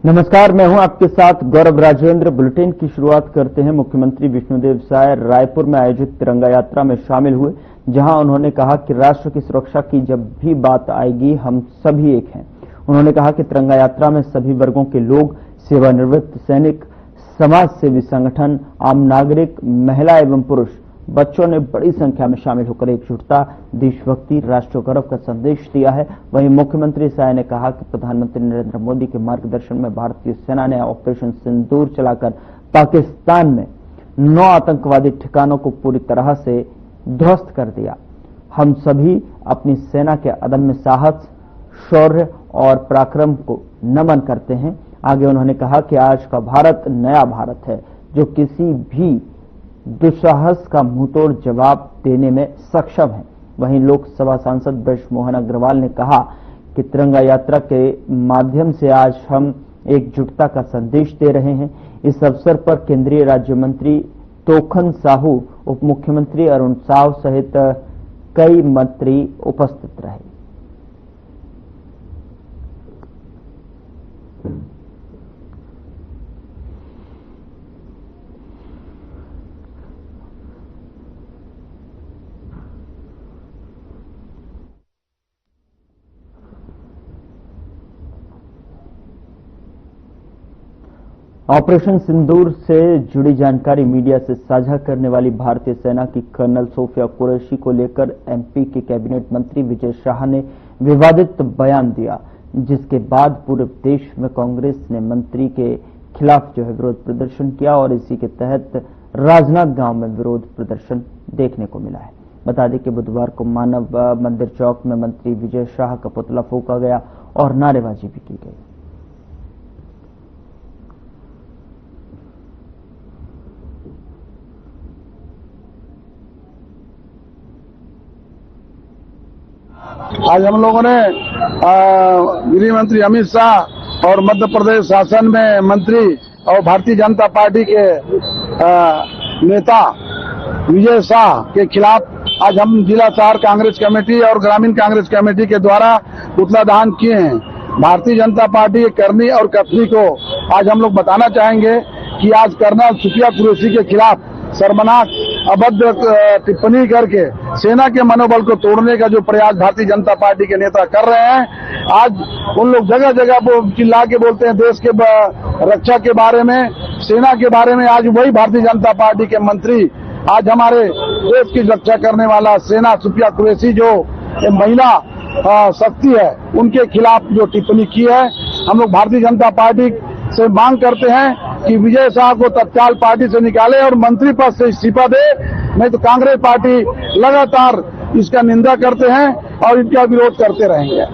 नमस्कार, मैं हूं आपके साथ गौरव राजेंद्र। बुलेटिन की शुरुआत करते हैं। मुख्यमंत्री विष्णुदेव साय रायपुर में आयोजित तिरंगा यात्रा में शामिल हुए, जहां उन्होंने कहा कि राष्ट्र की सुरक्षा की जब भी बात आएगी हम सभी एक हैं। उन्होंने कहा कि तिरंगा यात्रा में सभी वर्गों के लोग, सेवानिवृत्त सैनिक, समाज सेवी संगठन, आम नागरिक, महिला एवं पुरुष, बच्चों ने बड़ी संख्या में शामिल होकर एकजुटता, देशभक्ति, राष्ट्र गौरव का संदेश दिया है। वहीं मुख्यमंत्री साय ने कहा कि प्रधानमंत्री नरेंद्र मोदी के मार्गदर्शन में भारतीय सेना ने ऑपरेशन सिंदूर चलाकर पाकिस्तान में 9 आतंकवादी ठिकानों को पूरी तरह से ध्वस्त कर दिया। हम सभी अपनी सेना के अदम्य साहस, शौर्य और पराक्रम को नमन करते हैं। आगे उन्होंने कहा कि आज का भारत नया भारत है, जो किसी भी दुस्साहस का मुंहतोड़ जवाब देने में सक्षम है। वहीं लोकसभा सांसद ब्रजमोहन अग्रवाल ने कहा कि तिरंगा यात्रा के माध्यम से आज हम एकजुटता का संदेश दे रहे हैं। इस अवसर पर केंद्रीय राज्य मंत्री तोखन साहू, उप मुख्यमंत्री अरुण साव सहित कई मंत्री उपस्थित रहे। ऑपरेशन सिंदूर से जुड़ी जानकारी मीडिया से साझा करने वाली भारतीय सेना की कर्नल सोफिया कुरैशी को लेकर एमपी के कैबिनेट मंत्री विजय शाह ने विवादित बयान दिया, जिसके बाद पूरे देश में कांग्रेस ने मंत्री के खिलाफ विरोध प्रदर्शन किया और इसी के तहत राजनांद गांव में विरोध प्रदर्शन देखने को मिला है। बता दें कि बुधवार को मानव मंदिर चौक में मंत्री विजय शाह का पुतला फूंका गया और नारेबाजी भी की गई। आज हम लोगों ने गृह मंत्री अमित शाह और मध्य प्रदेश शासन में मंत्री और भारतीय जनता पार्टी के नेता विजय शाह के खिलाफ आज हम जिला शहर कांग्रेस कमेटी और ग्रामीण कांग्रेस कमेटी के द्वारा पुतला दहन किए हैं। भारतीय जनता पार्टी के करनी और कथनी को आज हम लोग बताना चाहेंगे कि आज कर्नल सोफिया कुरैशी के खिलाफ शर्मनाक अभद्र टिप्पणी करके सेना के मनोबल को तोड़ने का जो प्रयास भारतीय जनता पार्टी के नेता कर रहे हैं, आज उन लोग जगह जगह वो चिल्ला के बोलते हैं देश के रक्षा के बारे में, सेना के बारे में। आज वही भारतीय जनता पार्टी के मंत्री आज हमारे देश की रक्षा करने वाला सेना सोफिया कुरैशी जो महिला शक्ति है, उनके खिलाफ जो टिप्पणी की है, हम लोग भारतीय जनता पार्टी से मांग करते हैं कि विजय शाह को तत्काल पार्टी से निकाले और मंत्री पद से इस्तीफा दे, नहीं तो कांग्रेस पार्टी लगातार इसका निंदा करते हैं और इनका विरोध करते रहेंगे।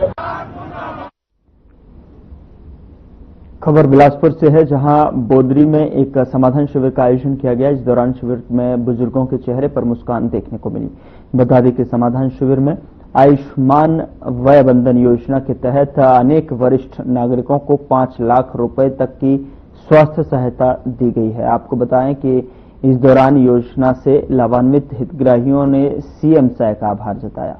खबर बिलासपुर से है, जहां बोदरी में एक समाधान शिविर का आयोजन किया गया। इस दौरान शिविर में बुजुर्गों के चेहरे पर मुस्कान देखने को मिली। बता दें कि समाधान शिविर में आयुष्मान वय बंधन योजना के तहत अनेक वरिष्ठ नागरिकों को 5 लाख रुपए तक की स्वास्थ्य सहायता दी गई है। आपको बताएं कि इस दौरान योजना से लाभान्वित हितग्राहियों ने सीएम साय का आभार जताया।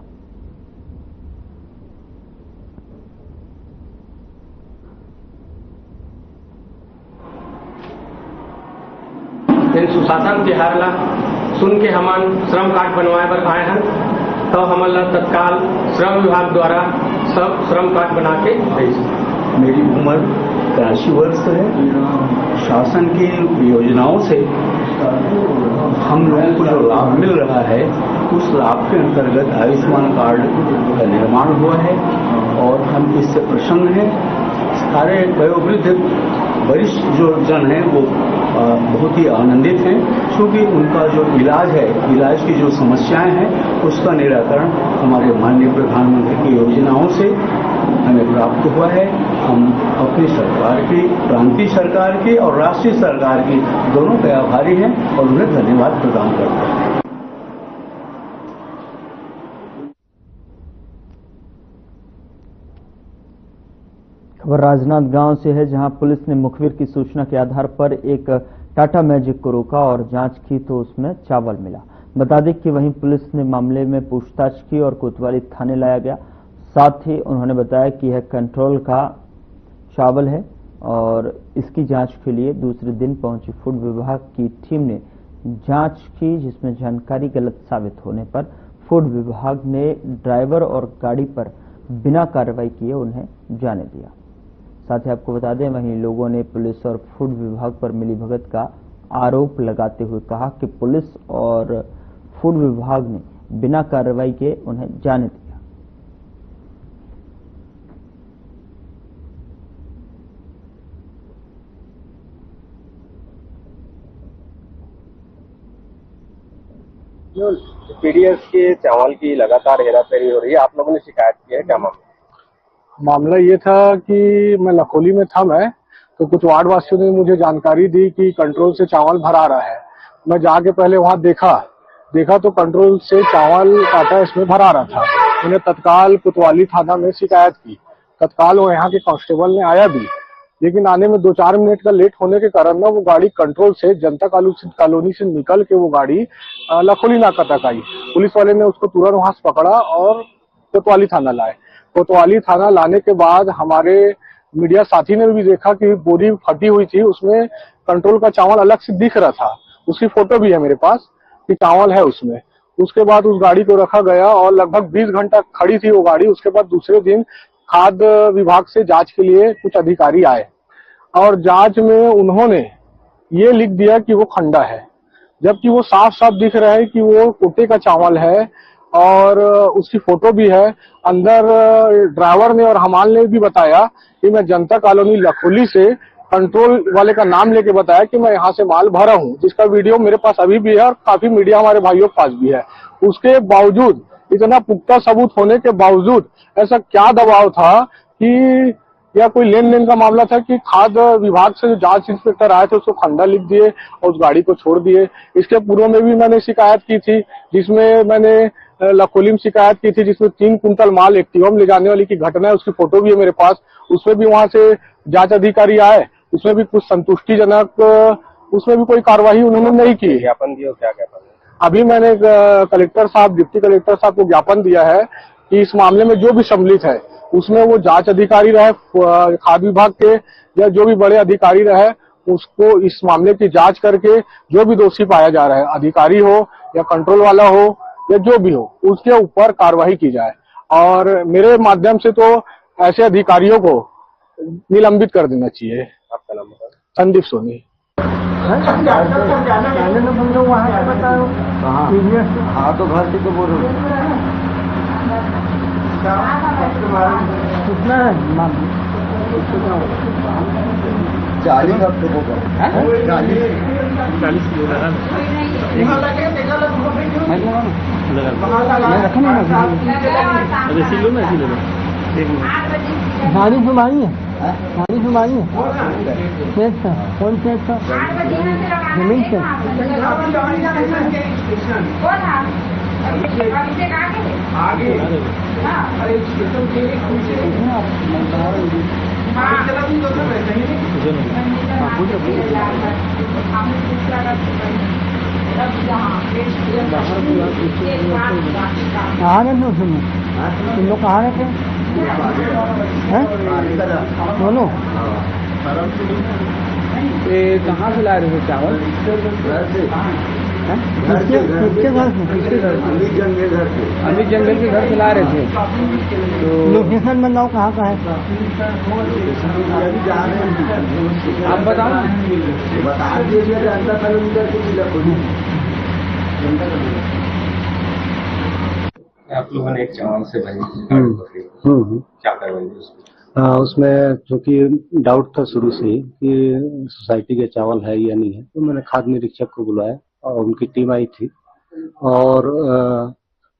सुशासन के हारला सुन के हमन श्रम कार्ड बनवाए बर आए हैं, तो हमन ला तत्काल श्रम विभाग द्वारा सब श्रम कार्ड बना के भेज। मेरी उम्र 83 वर्ष है। शासन की योजनाओं से हम लोगों को जो लाभ मिल रहा है, उस लाभ के अंतर्गत आयुष्मान कार्ड का निर्माण हुआ है और हम इससे प्रसन्न हैं। सारे वयोवृद्ध वरिष्ठ जो जन हैं वो बहुत ही आनंदित हैं, क्योंकि उनका जो इलाज है, इलाज की जो समस्याएं हैं, उसका निराकरण हमारे माननीय प्रधानमंत्री की योजनाओं से हमें प्राप्त हुआ है। हम अपनी सरकार की, प्रांतीय सरकार की और राष्ट्रीय सरकार की दोनों के आभारी हैं और उन्हें धन्यवाद प्रदान करते हैं। खबर राजनांद गांव से है, जहां पुलिस ने मुखबिर की सूचना के आधार पर एक टाटा मैजिक को रोका और जांच की तो उसमें चावल मिला। बता दें कि वहीं पुलिस ने मामले में पूछताछ की और कोतवाली थाने लाया गया। साथ ही उन्होंने बताया कि यह कंट्रोल का चावल है और इसकी जांच के लिए दूसरे दिन पहुंची फूड विभाग की टीम ने जांच की, जिसमें जानकारी गलत साबित होने पर फूड विभाग ने ड्राइवर और गाड़ी पर बिना कार्रवाई किए उन्हें जाने दिया। साथ ही आपको बता दें, वहीं लोगों ने पुलिस और फूड विभाग पर मिलीभगत का आरोप लगाते हुए कहा कि पुलिस और फूड विभाग ने बिना कार्रवाई के उन्हें जाने दिया। पीडीएस के चावल की लगातार हेराफेरी हो रही है, आप लोगों ने शिकायत की है, क्या मामला ये था कि मैं लखोली में था, तो कुछ वार्ड वासियों ने मुझे जानकारी दी कि कंट्रोल से चावल भरा रहा है। मैं जाके पहले वहां देखा तो कंट्रोल से चावल काटा इसमें भरा रहा था। मैंने तत्काल कोतवाली थाना में शिकायत की। तत्काल वो यहाँ के कांस्टेबल ने आया भी, लेकिन आने में 2-4 मिनट का लेट होने के कारण ना वो गाड़ी कंट्रोल से जनता कॉलोनी से निकल के वो गाड़ी लखोली नाका तक आई। पुलिस वाले ने उसको तुरंत वहां से पकड़ा और कोतवाली थाना लाए। कोतवाली थाना लाने के बाद हमारे मीडिया साथी ने भी देखा कि बोरी फटी हुई थी, उसमें कंट्रोल का चावल अलग से दिख रहा था। उसकी फोटो भी है मेरे पास कि चावल है उसमें। उसके बाद उस गाड़ी को रखा गया और लगभग 20 घंटा खड़ी थी वो गाड़ी। उसके बाद दूसरे दिन खाद्य विभाग से जांच के लिए कुछ अधिकारी आए और जांच में उन्होंने ये लिख दिया कि वो खंडा है, जबकि वो साफ साफ दिख रहा है कि वो कोटे का चावल है और उसकी फोटो भी है। अंदर ड्राइवर ने और हमाल ने भी बताया कि मैं जनता कॉलोनी लखोली से कंट्रोल वाले का नाम लेके बताया कि मैं यहाँ से माल भरा हूँ, जिसका वीडियो मेरे पास अभी भी है और काफी मीडिया हमारे भाइयों के पास भी है। उसके बावजूद, इतना पुख्ता सबूत होने के बावजूद, ऐसा क्या दबाव था कि या कोई लेन देन का मामला था कि खाद्य विभाग से जो जांच इंस्पेक्टर आए थे उसको खंडा लिख दिए और उस गाड़ी को छोड़ दिए। इसके पूर्व में भी मैंने शिकायत की थी, जिसमें मैंने लखोली में शिकायत की थी, जिसमें 3 कुंटल माल एक्टिवा में ले जाने वाली की घटना है। उसकी फोटो भी है मेरे पास। उसमें भी वहां से जांच अधिकारी आए, उसमें भी कुछ संतुष्टिजनक, उसमें भी कोई कार्रवाई उन्होंने नहीं की। ज्ञापन दिया, क्या ज्ञापन? अभी मैंने कलेक्टर साहब, डिप्टी कलेक्टर साहब को ज्ञापन दिया है कि इस मामले में जो भी सम्मिलित है, उसमें वो जांच अधिकारी रहे खाद्य विभाग के या जो भी बड़े अधिकारी रहे, उसको इस मामले की जांच करके जो भी दोषी पाया जा रहा है, अधिकारी हो या कंट्रोल वाला हो या जो भी हो, उसके ऊपर कार्रवाई की जाए। और मेरे माध्यम से तो ऐसे अधिकारियों को निलंबित कर देना चाहिए। आपका नाम बताओ? संदीप सोनी। हाँ तो घर से तो बोल रहे कितना है? 40 हफ्ते को 40 किलो नानी सुमानी है, नानी सुमानी है। सेठ था, कौन सेठ था? जमीन से कहाँ रहते हो तुम लोग? कहाँ रहते हैं दोनों? ये कहाँ से ला रहे थे चावल? किसके घर से? अमित जंगल के घर से ला रहे थे। तो लोकेशन बताओ कहाँ का है? आप बताओ। बता दीजिए। जनता कॉलोनी आप लोगों ने एक चावल से भरी क्या करवाई उसमें? उसमें चूंकि डाउट था शुरू से ही कि सोसाइटी के चावल है या नहीं है, तो मैंने खाद्य निरीक्षक को बुलाया और उनकी टीम आई थी और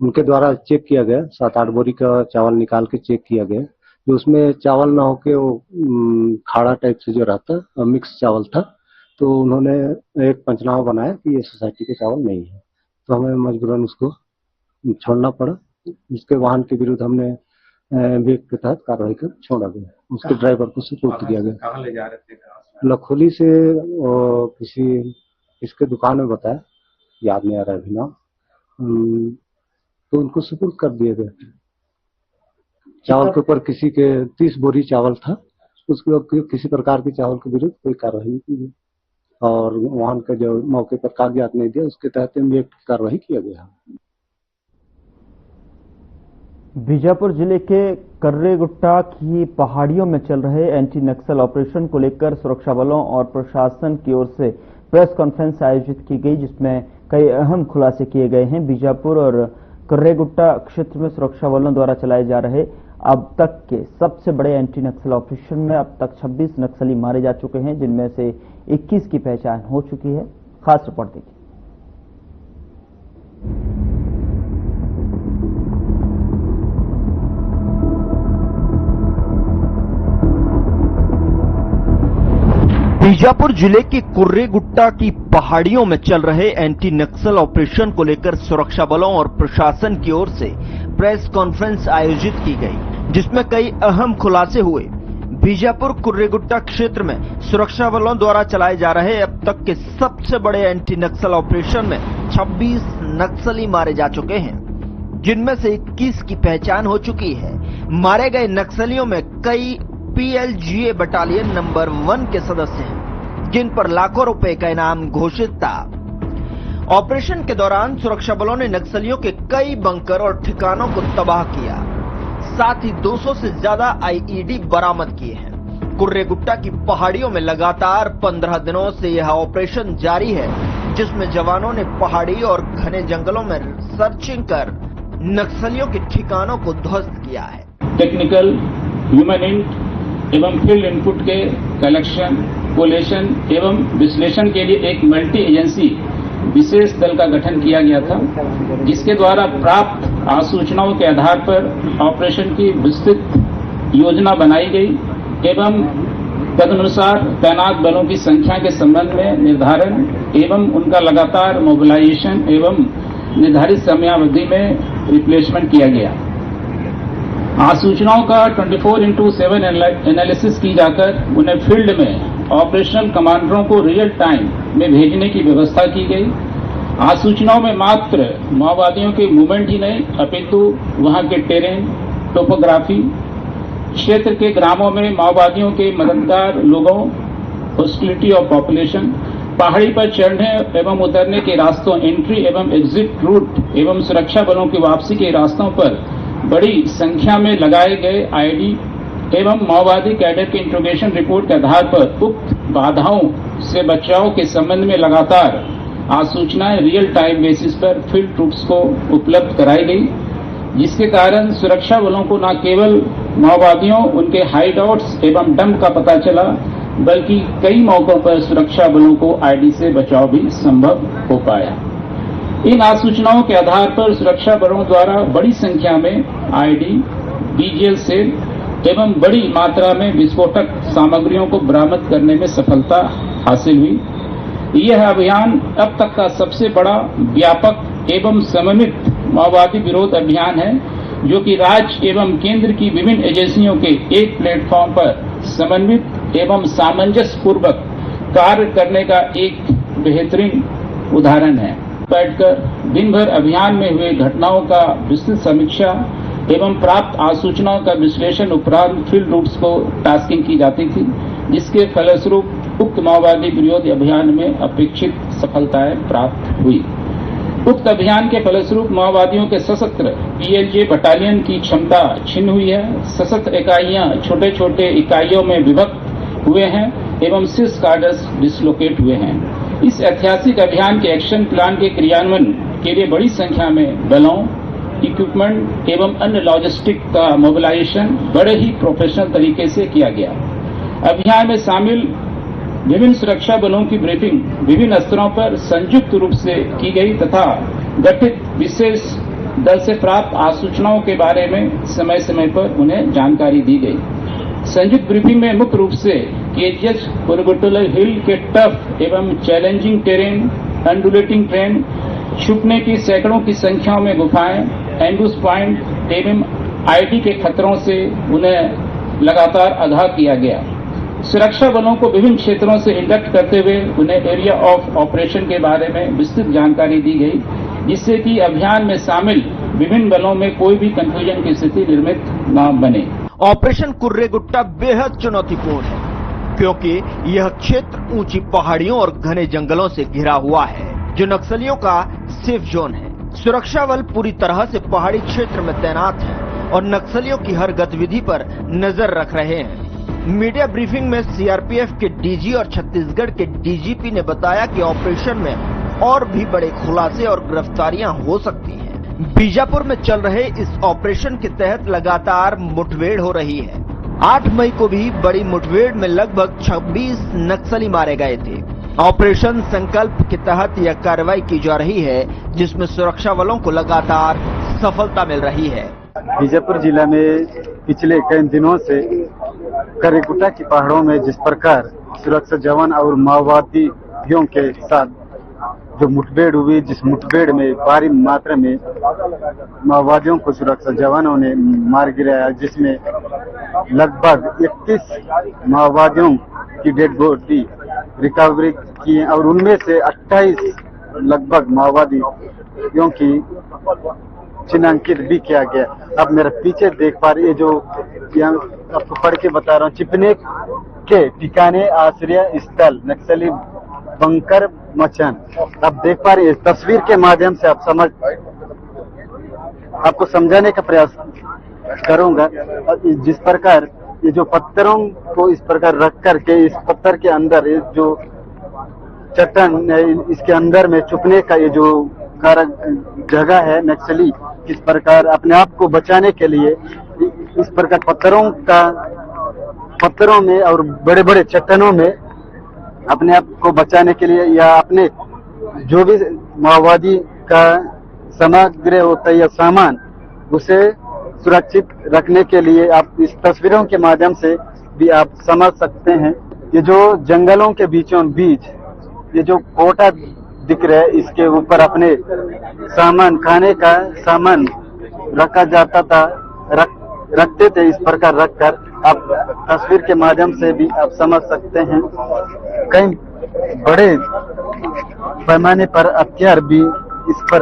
उनके द्वारा चेक किया गया। 7-8 बोरी का चावल निकाल के चेक किया गया, जो उसमें चावल ना होके वो खाड़ा टाइप से जो रहता मिक्स चावल था। तो उन्होंने एक पंचनामा बनाया कि ये सोसाइटी के चावल नहीं है, तो हमें मजबूरन उसको छोड़ना पड़ा। जिसके वाहन के विरुद्ध हमने विवेक के तहत कार्रवाई कर छोड़ा गया। उसके ड्राइवर को सुपुर्द किया गया। कहाँ ले जा रहे थे? लखोली से किसी इसके दुकान में बताया, याद नहीं आ रहा अभी नाम, तो उनको सुपुर्द कर दिए गए। चावल के ऊपर किसी के 30 बोरी चावल था उसके किसी प्रकार के चावल के विरुद्ध कोई कार्रवाई नहीं की गई और वाहन का जो मौके पर कागजात नहीं दिया उसके तहत एक्ट की कार्रवाई किया गया। बीजापुर जिले के कर्रेगुट्टा की पहाड़ियों में चल रहे एंटी नक्सल ऑपरेशन को लेकर सुरक्षा बलों और प्रशासन की ओर से प्रेस कॉन्फ्रेंस आयोजित की गई, जिसमें कई अहम खुलासे किए गए हैं। बीजापुर और कर्रेगुट्टा क्षेत्र में सुरक्षा बलों द्वारा चलाए जा रहे अब तक के सबसे बड़े एंटी नक्सल ऑपरेशन में अब तक 26 नक्सली मारे जा चुके हैं, जिनमें से 21 की पहचान हो चुकी है। खास रिपोर्ट देखिए। बीजापुर जिले के कुर्रेगुट्टा की पहाड़ियों में चल रहे एंटी नक्सल ऑपरेशन को लेकर सुरक्षा बलों और प्रशासन की ओर से प्रेस कॉन्फ्रेंस आयोजित की गई, जिसमें कई अहम खुलासे हुए। बीजापुर कुर्रेगुट्टा क्षेत्र में सुरक्षा बलों द्वारा चलाए जा रहे अब तक के सबसे बड़े एंटी नक्सल ऑपरेशन में 26 नक्सली मारे जा चुके हैं, जिनमें से 21 की पहचान हो चुकी है। मारे गए नक्सलियों में कई PLGA बटालियन नंबर 1 के सदस्य हैं, जिन पर लाखों रुपए का इनाम घोषित था। ऑपरेशन के दौरान सुरक्षा बलों ने नक्सलियों के कई बंकर और ठिकानों को तबाह किया, साथ ही 200 से ज्यादा IED बरामद किए हैं। कुर्रेगुट्टा की पहाड़ियों में लगातार 15 दिनों से यह ऑपरेशन जारी है, जिसमें जवानों ने पहाड़ी और घने जंगलों में सर्चिंग कर नक्सलियों के ठिकानों को ध्वस्त किया है। टेक्निकल, ह्यूमन एवं फील्ड इनपुट के कलेक्शन, कोलेशन एवं विश्लेषण के लिए एक मल्टी एजेंसी विशेष दल का गठन किया गया था, जिसके द्वारा प्राप्त सूचनाओं के आधार पर ऑपरेशन की विस्तृत योजना बनाई गई एवं तदनुसार तैनात बलों की संख्या के संबंध में निर्धारण एवं उनका लगातार मोबिलाइजेशन एवं निर्धारित समयावधि में रिप्लेसमेंट किया गया। सूचनाओं का 24/7 एनालिसिस की जाकर उन्हें फील्ड में ऑपरेशनल कमांडरों को रियल टाइम में भेजने की व्यवस्था की गई। सूचनाओं में मात्र माओवादियों के मूवमेंट ही नहीं अपितु वहां के टेरेन, टोपोग्राफी, क्षेत्र के ग्रामों में माओवादियों के मददगार लोगों, हॉस्टिलिटी ऑफ पॉपुलेशन, पहाड़ी पर चढ़ने एवं उतरने के रास्तों, एंट्री एवं एग्जिट रूट एवं सुरक्षा बलों की वापसी के रास्तों पर बड़ी संख्या में लगाए गए IED एवं माओवादी कैडर के इंट्रोगेशन रिपोर्ट के आधार पर उक्त बाधाओं से बचाव के संबंध में लगातार सूचनाएं रियल टाइम बेसिस पर फील्ड ट्रूप्स को उपलब्ध कराई गई, जिसके कारण सुरक्षा बलों को न केवल माओवादियों, उनके हाइडआउट्स एवं डंप का पता चला, बल्कि कई मौकों पर सुरक्षा बलों को IED से बचाव भी संभव हो पाया। इन सूचनाओं के आधार पर सुरक्षा बलों द्वारा बड़ी संख्या में IED, BGL सेल एवं बड़ी मात्रा में विस्फोटक सामग्रियों को बरामद करने में सफलता हासिल हुई। यह अभियान अब तक का सबसे बड़ा व्यापक एवं समन्वित माओवादी विरोध अभियान है, जो कि राज्य एवं केंद्र की विभिन्न एजेंसियों के एक प्लेटफॉर्म पर समन्वित एवं सामंजस्य पूर्वक कार्य करने का एक बेहतरीन उदाहरण है। बैठकर दिन भर अभियान में हुए घटनाओं का विस्तृत समीक्षा एवं प्राप्त सूचनाओं का विश्लेषण उपरांत फील्ड रूट्स को टास्किंग की जाती थी, जिसके फलस्वरूप उक्त माओवादी विरोधी अभियान में अपेक्षित सफलताएं प्राप्त हुई। उक्त अभियान के फलस्वरूप माओवादियों के सशस्त्र PLGA बटालियन की क्षमता छिन्न हुई है। सशस्त्र इकाइयां छोटे छोटे इकाइयों में विभक्त हुए हैं एवं शीर्ष कार्डर्स डिसलोकेट हुए हैं। इस ऐतिहासिक अभियान के एक्शन प्लान के क्रियान्वयन के लिए बड़ी संख्या में बलों, इक्विपमेंट एवं अन्य लॉजिस्टिक का मोबिलाइजेशन बड़े ही प्रोफेशनल तरीके से किया गया। अभियान में शामिल विभिन्न सुरक्षा बलों की ब्रीफिंग विभिन्न स्तरों पर संयुक्त रूप से की गई तथा गठित विशेष दल से प्राप्त सूचनाओं के बारे में समय समय पर उन्हें जानकारी दी गई। संयुक्त ब्रीफिंग में मुख्य रूप से KGH कुर्रेगुट्टा हिल के टफ एवं चैलेंजिंग टेरेन, अंडुलेटिंग ट्रेन, छुपने की सैकड़ों की संख्या में गुफाएं, एम्बुश पॉइंट एवं IED के खतरों से उन्हें लगातार आगाह किया गया। सुरक्षा बलों को विभिन्न क्षेत्रों से इंडक्ट करते हुए उन्हें एरिया ऑफ ऑपरेशन के बारे में विस्तृत जानकारी दी गई, जिससे कि अभियान में शामिल विभिन्न बलों में कोई भी कंफ्यूजन की स्थिति निर्मित न बने। ऑपरेशन कुर्रे गुट्टा बेहद चुनौतीपूर्ण है, क्योंकि यह क्षेत्र ऊंची पहाड़ियों और घने जंगलों से घिरा हुआ है, जो नक्सलियों का सेफ जोन है। सुरक्षा बल पूरी तरह से पहाड़ी क्षेत्र में तैनात है और नक्सलियों की हर गतिविधि पर नजर रख रहे हैं। मीडिया ब्रीफिंग में सीआरपीएफ के डीजी और छत्तीसगढ़ के डीजीपी ने बताया कि ऑपरेशन में और भी बड़े खुलासे और गिरफ्तारियां हो सकती हैं। बीजापुर में चल रहे इस ऑपरेशन के तहत लगातार मुठभेड़ हो रही है। 8 मई को भी बड़ी मुठभेड़ में लगभग 26 नक्सली मारे गए थे। ऑपरेशन संकल्प के तहत यह कार्रवाई की जा रही है, जिसमें सुरक्षा बलों को लगातार सफलता मिल रही है। बीजापुर जिला में पिछले कई दिनों से करेकुटा की पहाड़ों में जिस प्रकार सुरक्षा जवान और माओवादियों के साथ जो मुठभेड़ हुई, जिस मुठभेड़ में भारी मात्रा में माओवादियों को सुरक्षा जवानों ने मार गिराया, जिसमें लगभग 31 माओवादियों की डेड बॉडी रिकवरी की और उनमें से 28 लगभग माओवादियों की चिन्हांकित भी किया गया। अब मेरे पीछे देख पा रही है, जो यहाँ आपको पढ़ के बता रहा हूँ, चिपने के ठिकाने आश्रय स्थल नक्सली बंकर मचान। आप देख पा रहे हैं, इस तस्वीर के माध्यम से आपको समझाने का प्रयास करूंगा। जिस प्रकार ये जो पत्थरों को इस प्रकार रख करके इस पत्थर के अंदर जो चट्टान इसके अंदर में छुपने का ये जो जगह है, नक्सली किस प्रकार अपने आप को बचाने के लिए इस प्रकार पत्थरों में और बड़े बड़े चट्टानों में अपने आप को बचाने के लिए या अपने जो भी माओवादी का सामग्री होता है या सामान उसे सुरक्षित रखने के लिए आप इस तस्वीरों के माध्यम से भी आप समझ सकते हैं। ये जो जंगलों के बीचों बीच ये जो कोटा दिख रहा है, इसके ऊपर अपने सामान खाने का सामान रखा जाता था, रखते थे। इस प्रकार रखकर आप तस्वीर के माध्यम से भी आप समझ सकते हैं। कई बड़े पैमाने पर हथियार भी इस पर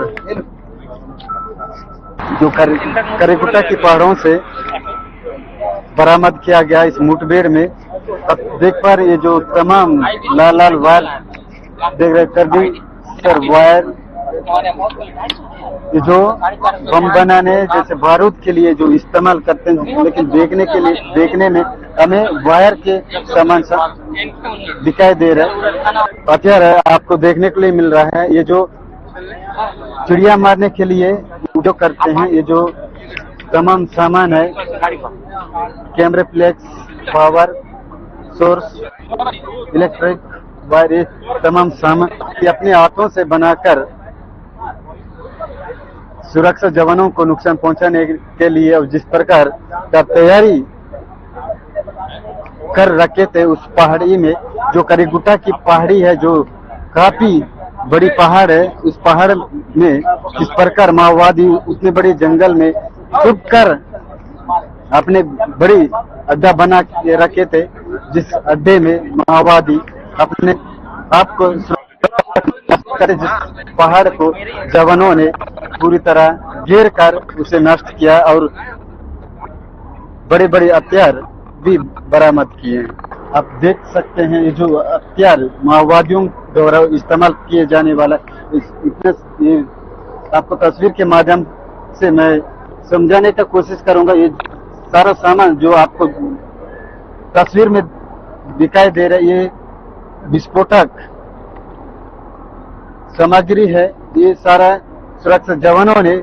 जो करेकुटा की पहाड़ों से बरामद किया गया इस मुठभेड़ में। अब देख पा रहे ये जो तमाम लाल वायर देख रहे, करदी सर वायर, ये जो बम बनाने जैसे बारूद के लिए जो इस्तेमाल करते हैं, लेकिन देखने में हमें वायर के समान सा दिखाई दे रहा है। हथियार आपको देखने के लिए मिल रहा है। ये जो चिड़िया मारने के लिए जो करते हैं, ये जो तमाम सामान है, कैमरे flex, power source, electric wire, ये तमाम सामान ये अपने हाथों से बनाकर सुरक्षा जवानों को नुकसान पहुंचाने के लिए और जिस प्रकार का तैयारी कर रखे थे उस पहाड़ी में, जो करेकुटा की पहाड़ी है, जो काफी बड़ी पहाड़ है, उस पहाड़ में इस प्रकार माओवादी उतने बड़े जंगल में छुप कर अपने बड़ी अड्डा बना के रखे थे, जिस अड्डे में माओवादी अपने आप को जिस पहाड़ को जवानों ने पूरी तरह घेर कर उसे नष्ट किया और बड़े बड़े हथियार भी बरामद किए। आप देख सकते हैं ये जो हथियार माओवादियों द्वारा इस्तेमाल किए जाने वाला, ये आपको तस्वीर के माध्यम से मैं समझाने का कोशिश करूंगा। ये सारा सामान जो आपको तस्वीर में दिखाई दे रहा है, ये विस्फोटक सामग्री है। ये सारा सुरक्षा जवानों ने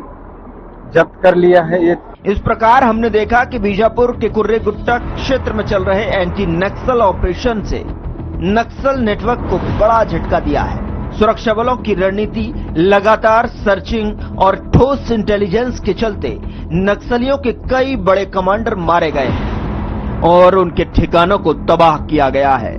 जब्त कर लिया है। ये इस प्रकार हमने देखा कि बीजापुर के कुर्रे गुट्टा क्षेत्र में चल रहे एंटी नक्सल ऑपरेशन से नक्सल नेटवर्क को बड़ा झटका दिया है। सुरक्षा बलों की रणनीति लगातार सर्चिंग और ठोस इंटेलिजेंस के चलते नक्सलियों के कई बड़े कमांडर मारे गए हैं और उनके ठिकानों को तबाह किया गया है।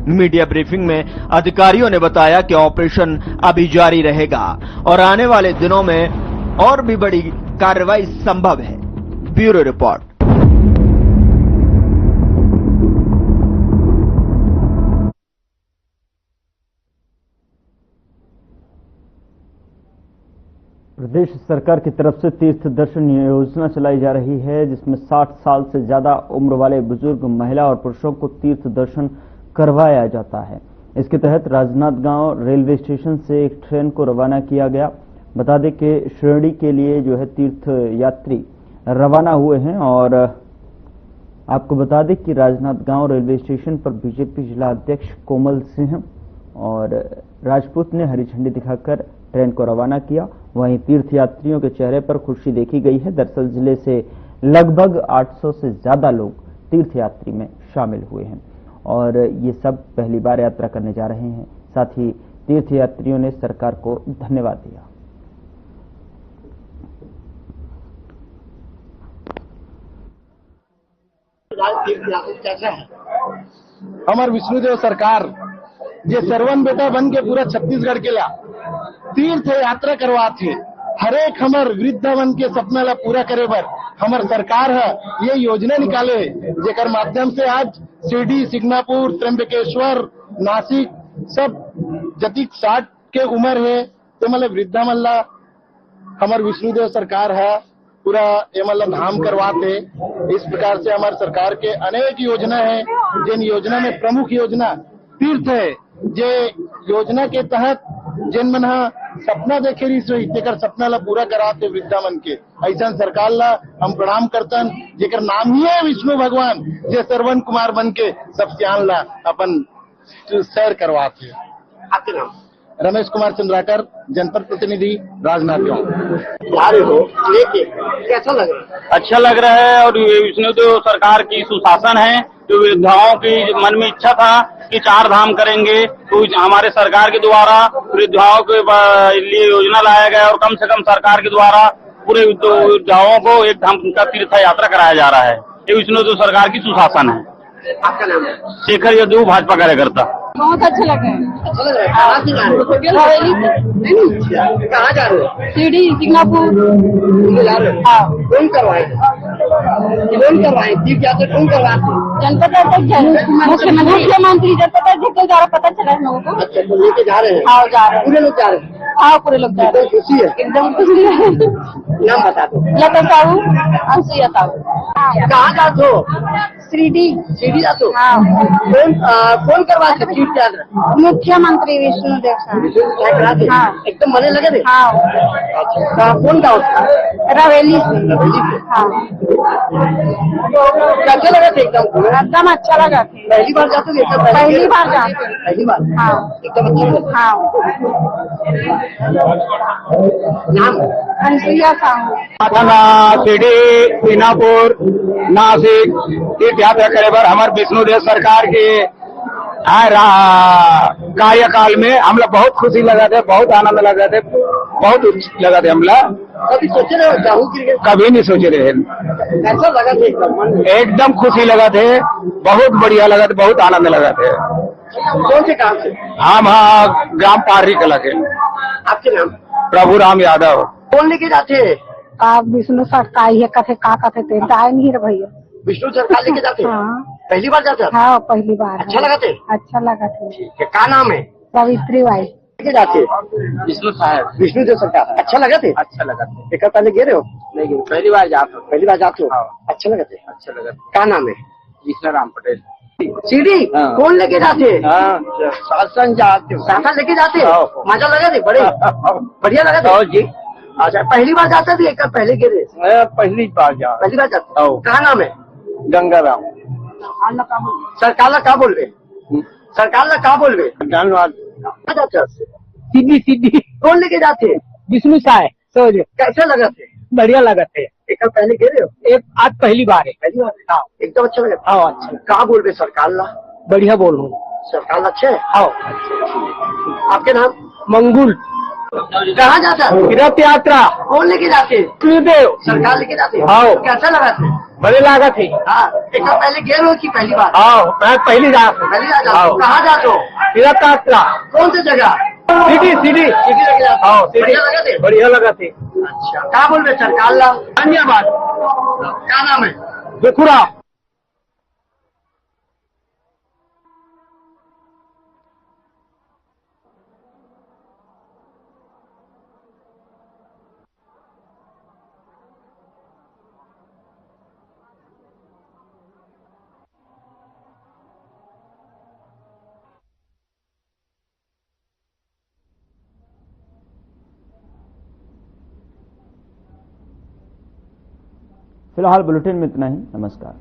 मीडिया ब्रीफिंग में अधिकारियों ने बताया कि ऑपरेशन अभी जारी रहेगा और आने वाले दिनों में और भी बड़ी कार्रवाई संभव है। Bureau report. प्रदेश सरकार की तरफ से तीर्थ दर्शन योजना चलाई जा रही है, जिसमें 60 साल से ज्यादा उम्र वाले बुजुर्ग, महिला और पुरुषों को तीर्थ दर्शन करवाया जाता है। इसके तहत राजनांदगांव रेलवे स्टेशन से एक ट्रेन को रवाना किया गया। बता दें कि शिरडी के लिए जो है तीर्थ यात्री रवाना हुए हैं और आपको बता दें कि राजनांदगांव रेलवे स्टेशन पर बीजेपी जिला अध्यक्ष कोमल सिंह और राजपूत ने हरी झंडी दिखाकर ट्रेन को रवाना किया। वहीं तीर्थ यात्रियों के चेहरे पर खुशी देखी गई है। दरअसल जिले से लगभग 800 से ज्यादा लोग तीर्थ यात्री में शामिल हुए हैं और ये सब पहली बार यात्रा करने जा रहे हैं। साथ ही तीर्थ यात्रियों ने सरकार को धन्यवाद दिया। हमार विष्णुदेव सरकार जे सरवन बेटा बन के पूरा छत्तीसगढ़ के ला तीर्थ यात्रा करवाते, हरेक हमर वृद्धावन के सपना ला पूरा करे बर हमर सरकार है ये योजना निकाले, जेकर माध्यम से आज शिरडी, सिग्नापुर, त्र्यंबकेश्वर, नासिक सब जतिक 60 के उम्र है तो मतलब वृद्धा मन ला हमर विष्णुदेव सरकार है पूरा ये मतलब धाम करवाते। इस प्रकार से हमारे सरकार के अनेक योजना है, जिन योजना में प्रमुख योजना तीर्थ है। जे योजना के तहत जिन मन सपना देखे रही सोई तेकर सपना ला पूरा कराते वृद्धा मन के, ऐसा सरकार ला हम प्रणाम करतन, जेकर नाम ही है विष्णु भगवान, जे सरवन कुमार बन के सब सियान ला अपन सैर करवाते। आपके नाम? रमेश कुमार चंद्राकर, जनपद प्रतिनिधि, राजनांदगांव। कैसा लग रहा है? अच्छा लग रहा है और विष्णुदेव सरकार की सुशासन है। जो वृद्धाओं की मन में इच्छा था कि 4 धाम करेंगे, तो हमारे सरकार के द्वारा वृद्धाओं के लिए योजना लाया गया और कम से कम सरकार के द्वारा पूरे वृद्धाओं को एक धाम का तीर्थ यात्रा कराया जा रहा है। ये विष्णुदेव सरकार की सुशासन है। आपका नाम? शेखर यदु, भाजपा कार्यकर्ता। बहुत अच्छा लगा है। अच्छा लग रहा है। कहाँ से जा रहे हो? कहाँ जा रहे हो? शिरडी, सिंगापुर जा रहे हो? हाँ। कौन करवाए? तीर्थ यात्रा कौन करवाते? जनपद अध्यक्ष, मुख्यमंत्री जनपद अध्यक्ष के द्वारा पता चला है लोगों को। अच्छा, तो लेके जा रहे हैं? हाँ, जा रहे हैं। पूरे लोग जा रहे हैं? हाँ, पूरे लोग जा रहे हैं। खुशी है? एकदम खुशी है। नाम बता दो। लता साहू, अंसुया साहू। कहाँ जाते हो? शिरडी जाते हो? हाँ। कौन करवाते तीर्थ यात्रा? मुख्यमंत्री विष्णुदेव साहब। हाँ। एकदम मने लगे थे? हाँ। अच्छा, कौन गाँव से? रवेली से। हाँ। कैसे लगा थे? एकदम अच्छा लगा। पहली बार जाते हो? पहली बार जाते। पहली बार? हाँ। एकदम अच्छा लगा। हाँ। नाम? अंसुया साहू। शिरडी, सीनापुर, नासिक तीर्थ यात्रा करे बर हमारे विष्णुदेव सरकार के कार्यकाल में हम लोग बहुत खुशी लगा थे, बहुत आनंद लगा थे, बहुत लगा थे। हम लोग कभी सोचे रहे जाऊँ? कभी नहीं सोचे रहे। कैसा लगा थे? एकदम खुशी लगा थे, बहुत बढ़िया लगा थे, बहुत आनंद लगा थे। कौन से काम से? हम ग्राम पार्री कला के। आपके नाम? प्रभु राम यादव। कौन लेके जाते? का विष्णु सरकार ये कथे का कथे ते आए नहीं रे भैया। विष्णु सरकार लेके जाते? हाँ। पहली बार जाते? हाँ, पहली बार। अच्छा लगा थे? अच्छा लगा थे। ठीक है, क्या नाम है? सावित्री बाई। लेके जाते? विष्णु साहब, विष्णुदेव सरकार। अच्छा लगा थे? अच्छा लगा था। एक पहले गए रहे हो? नहीं, पहली बार जाते हो। पहली बार जाते हो? हाँ। अच्छा लगा थे? अच्छा लगा था। क्या नाम है? विष्णु राम पटेल। सीढ़ी? हाँ। कौन लेके जाते? शासन जाते हो। शासन लेके जाते? हाँ। मजा लगा थे? बड़े बढ़िया लगा था जी। अच्छा, पहली बार जाते थे? एक पहले गए रहे? पहली बार पहली बार जाते? हाँ। क्या नाम है? गंगाराम। सरकार ला क्या बोल रहे? सरकार ला क्या बोल रहे? धन्यवाद। सीधी सीधी। कौन लेके जाते? विष्णु साहब समझ। कैसे लगा थे? बढ़िया लगा थे। एक पहले गए रहे हो? एक आज पहली बार है। पहली बार? हाँ। एकदम अच्छा लगा? हाँ, अच्छा। क्या बोल रहे सरकार ला? बढ़िया बोल रहा हूँ। सरकार ला अच्छा है? हाँ। आपके नाम? मंगुल। कहाँ जाता? तीर्थ यात्रा। कौन लेके जाते? विष्णुदेव सरकार लेके जाते? हाँ। कैसा लगा थे? बड़े लागत है। हाँ। एक पहले गए हो कि पहली बार? हाँ, मैं पहली जा। पहली बार जाते? हाँ। कहाँ जाते हो? तीर्थ यात्रा। कौन सी जगह? सीधी सीधी लेके जाते? हाँ, बढ़िया लगा थे? बढ़िया लगा थे। अच्छा, क्या बोल रहे सरकार ला? धन्यवाद। क्या नाम है? बिखुरा। फिलहाल बुलेटिन में इतना ही। नमस्कार।